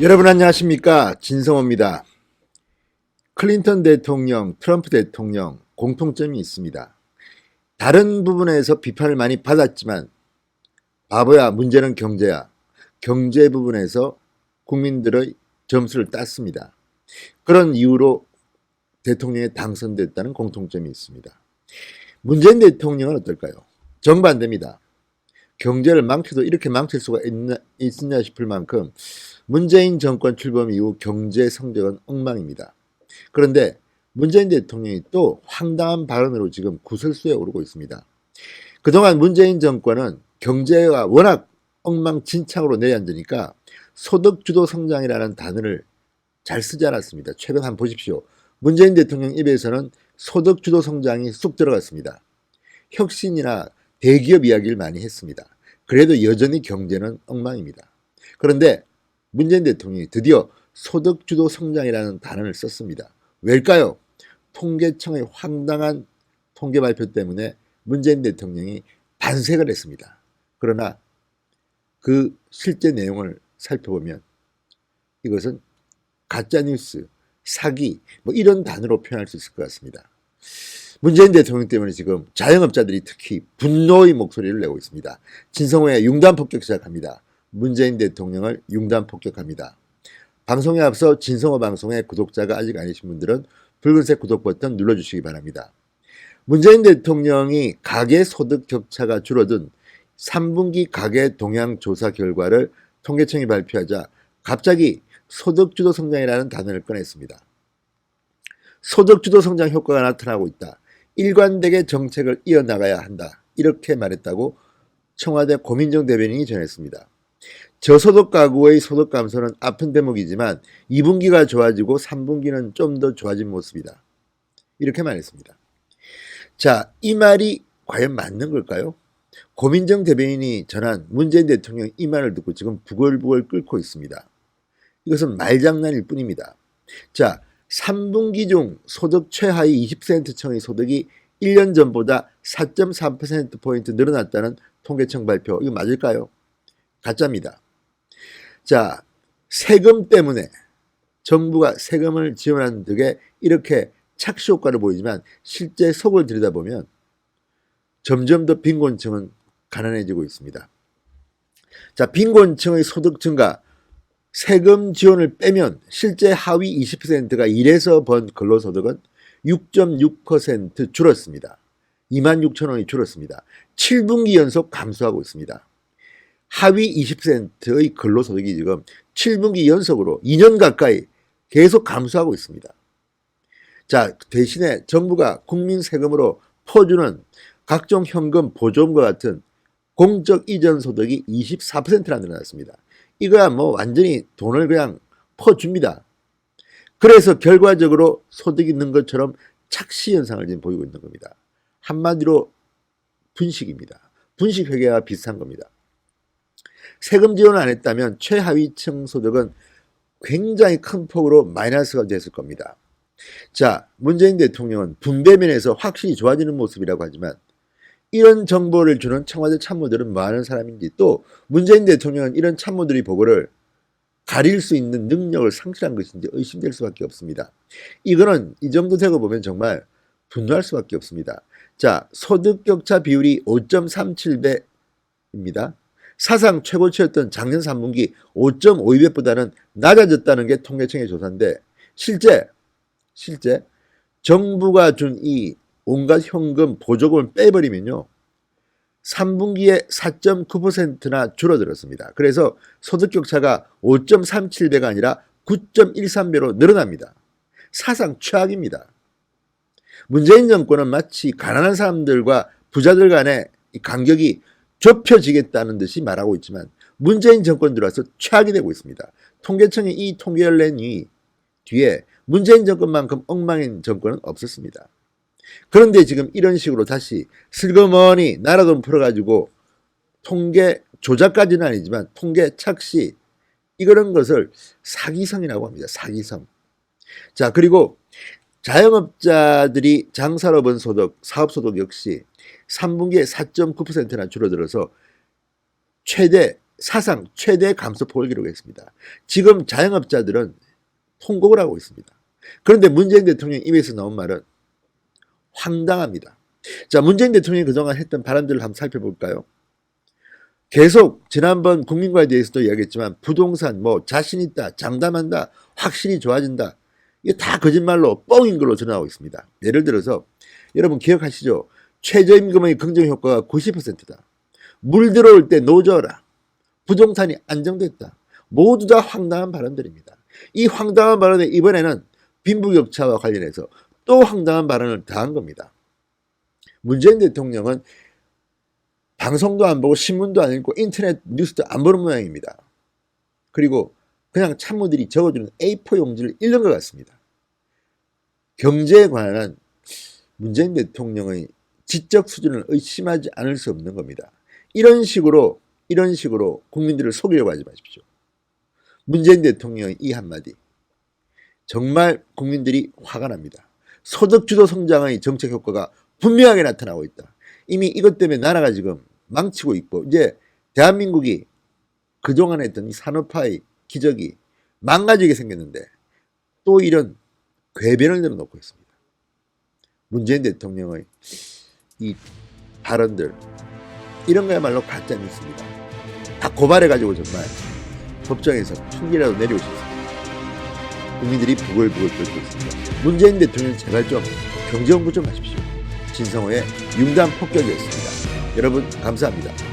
여러분 안녕하십니까? 진성호입니다. 클린턴 대통령, 트럼프 대통령 공통점이 있습니다. 다른 부분에서 비판을 많이 받았지만 바보야 문제는 경제야. 경제 부분에서 국민들의 점수를 땄습니다. 그런 이유로 대통령에 당선됐다는 공통점이 있습니다. 문재인 대통령은 어떨까요? 정반대입니다. 경제를 망쳐도 이렇게 망칠 수가 있느냐 싶을 만큼 문재인 정권 출범 이후 경제 성적은 엉망입니다. 그런데 문재인 대통령이 또 황당한 발언으로 지금 구설수에 오르고 있습니다. 그동안 문재인 정권은 경제가 워낙 엉망진창으로 내려앉으니까 소득주도 성장이라는 단어를 잘 쓰지 않았습니다. 최근 한번 보십시오. 문재인 대통령 입에서는 소득주도 성장이 쑥 들어갔습니다. 혁신이나 대기업 이야기를 많이 했습니다. 그래도 여전히 경제는 엉망입니다. 그런데 문재인 대통령이 드디어 소득주도 성장이라는 단어를 썼습니다. 왜일까요? 통계청의 황당한 통계 발표 때문에 문재인 대통령이 반색을 했습니다. 그러나 그 실제 내용을 살펴보면 이것은 가짜뉴스, 사기 뭐 이런 단어로 표현할 수 있을 것 같습니다. 문재인 대통령 때문에 지금 자영업자들이 특히 분노의 목소리를 내고 있습니다. 진성호의 융단 폭격 시작합니다. 문재인 대통령을 융단 폭격합니다. 방송에 앞서 진성호 방송의 구독자가 아직 아니신 분들은 붉은색 구독 버튼 눌러주시기 바랍니다. 문재인 대통령이 가계 소득 격차가 줄어든 3분기 가계 동향 조사 결과를 통계청이 발표하자 갑자기 소득주도 성장이라는 단어를 꺼냈습니다. 소득주도 성장 효과가 나타나고 있다. 일관되게 정책을 이어나가야 한다. 이렇게 말했다고 청와대 고민정 대변인이 전했습니다. 저소득 가구의 소득 감소는 아픈 대목이지만 2분기가 좋아지고 3분기는 좀 더 좋아진 모습이다. 이렇게 말했습니다. 자, 이 말이 과연 맞는 걸까요? 고민정 대변인이 전한 문재인 대통령 이 말을 듣고 지금 부글부글 끓고 있습니다. 이것은 말장난일 뿐입니다. 자, 3분기 중 소득 최하위 20%층의 소득이 1년 전보다 4.3%포인트 늘어났다는 통계청 발표. 이거 맞을까요? 가짜입니다. 자, 세금 때문에 정부가 세금을 지원하는 덕에 이렇게 착시 효과를 보이지만 실제 속을 들여다보면 점점 더 빈곤층은 가난해지고 있습니다. 자, 빈곤층의 소득 증가, 세금 지원을 빼면 실제 하위 20%가 일해서 번 근로소득은 6.6% 줄었습니다. 26,000원이 줄었습니다. 7분기 연속 감소하고 있습니다. 하위 20%의 근로소득이 지금 7분기 연속으로 2년 가까이 계속 감소하고 있습니다. 자, 대신에 정부가 국민 세금으로 퍼주는 각종 현금 보조금과 같은 공적 이전 소득이 24%나 늘어났습니다. 이거야 뭐 완전히 돈을 그냥 퍼줍니다. 그래서 결과적으로 소득이 는 것처럼 착시 현상을 지금 보이고 있는 겁니다. 한마디로 분식입니다. 분식회계와 비슷한 겁니다. 세금 지원을 안 했다면 최하위층 소득은 굉장히 큰 폭으로 마이너스가 됐을 겁니다. 자, 문재인 대통령은 분배면에서 확실히 좋아지는 모습이라고 하지만 이런 정보를 주는 청와대 참모들은 뭐 하는 사람인지, 또 문재인 대통령은 이런 참모들의 보고를 가릴 수 있는 능력을 상실한 것인지 의심될 수밖에 없습니다. 이거는 이 정도 되고 보면 정말 분노할 수밖에 없습니다. 자, 소득격차 비율이 5.37배입니다. 사상 최고치였던 작년 3분기 5.52배보다는 낮아졌다는 게 통계청의 조사인데 실제 정부가 준 이 온갖 현금 보조금을 빼버리면요 3분기에 4.9%나 줄어들었습니다. 그래서 소득격차가 5.37배가 아니라 9.13배로 늘어납니다. 사상 최악입니다. 문재인 정권은 마치 가난한 사람들과 부자들 간의 간격이 좁혀지겠다는 듯이 말하고 있지만 문재인 정권 들어와서 최악이 되고 있습니다. 통계청이 이 통계를 낸 뒤에 문재인 정권만큼 엉망인 정권은 없었습니다. 그런데 지금 이런 식으로 다시 슬그머니 나라돈 풀어가지고 통계 조작까지는 아니지만 통계 착시 이런 것을 사기성이라고 합니다. 사기성. 자, 그리고 자영업자들이 장사로 번 소득, 사업소득 역시 3분기에 4.9%나 줄어들어서 최대 사상 최대 감소폭을 기록했습니다. 지금 자영업자들은 통곡을 하고 있습니다. 그런데 문재인 대통령 입에서 나온 말은 황당합니다. 자, 문재인 대통령이 그동안 했던 발언들을 한번 살펴볼까요? 계속 지난번 국민과에 대해서도 이야기했지만 부동산 뭐 자신 있다, 장담한다, 확실히 좋아진다. 이게 다 거짓말로 뻥인 걸로 드러나고 있습니다. 예를 들어서 여러분 기억하시죠? 최저임금의 긍정효과가 90%다. 물 들어올 때 노져라. 부동산이 안정됐다. 모두 다 황당한 발언들입니다. 이 황당한 발언에 이번에는 빈부격차와 관련해서 또 황당한 발언을 더한 겁니다. 문재인 대통령은 방송도 안 보고 신문도 안 읽고 인터넷 뉴스도 안 보는 모양입니다. 그리고 그냥 참모들이 적어주는 A4 용지를 읽는 것 같습니다. 경제에 관한 문재인 대통령의 지적 수준을 의심하지 않을 수 없는 겁니다. 이런 식으로 국민들을 속이려고 하지 마십시오. 문재인 대통령의 이 한마디 정말 국민들이 화가 납니다. 소득주도 성장의 정책 효과가 분명하게 나타나고 있다. 이미 이것 때문에 나라가 지금 망치고 있고 이제 대한민국이 그동안 했던 이 산업화의 기적이 망가지게 생겼는데 또 이런 궤변을 내려놓고 있습니다. 문재인 대통령의 이 발언들 이런 거야말로 가짜 뉴스입니다. 다 고발해가지고 정말 법정에서 흉기라도 내리고 싶습니다. 국민들이 부글부글 끓고 있습니다. 문재인 대통령 제발 좀 경제 공부 좀 하십시오. 진성호의 융단 폭격이었습니다. 여러분 감사합니다.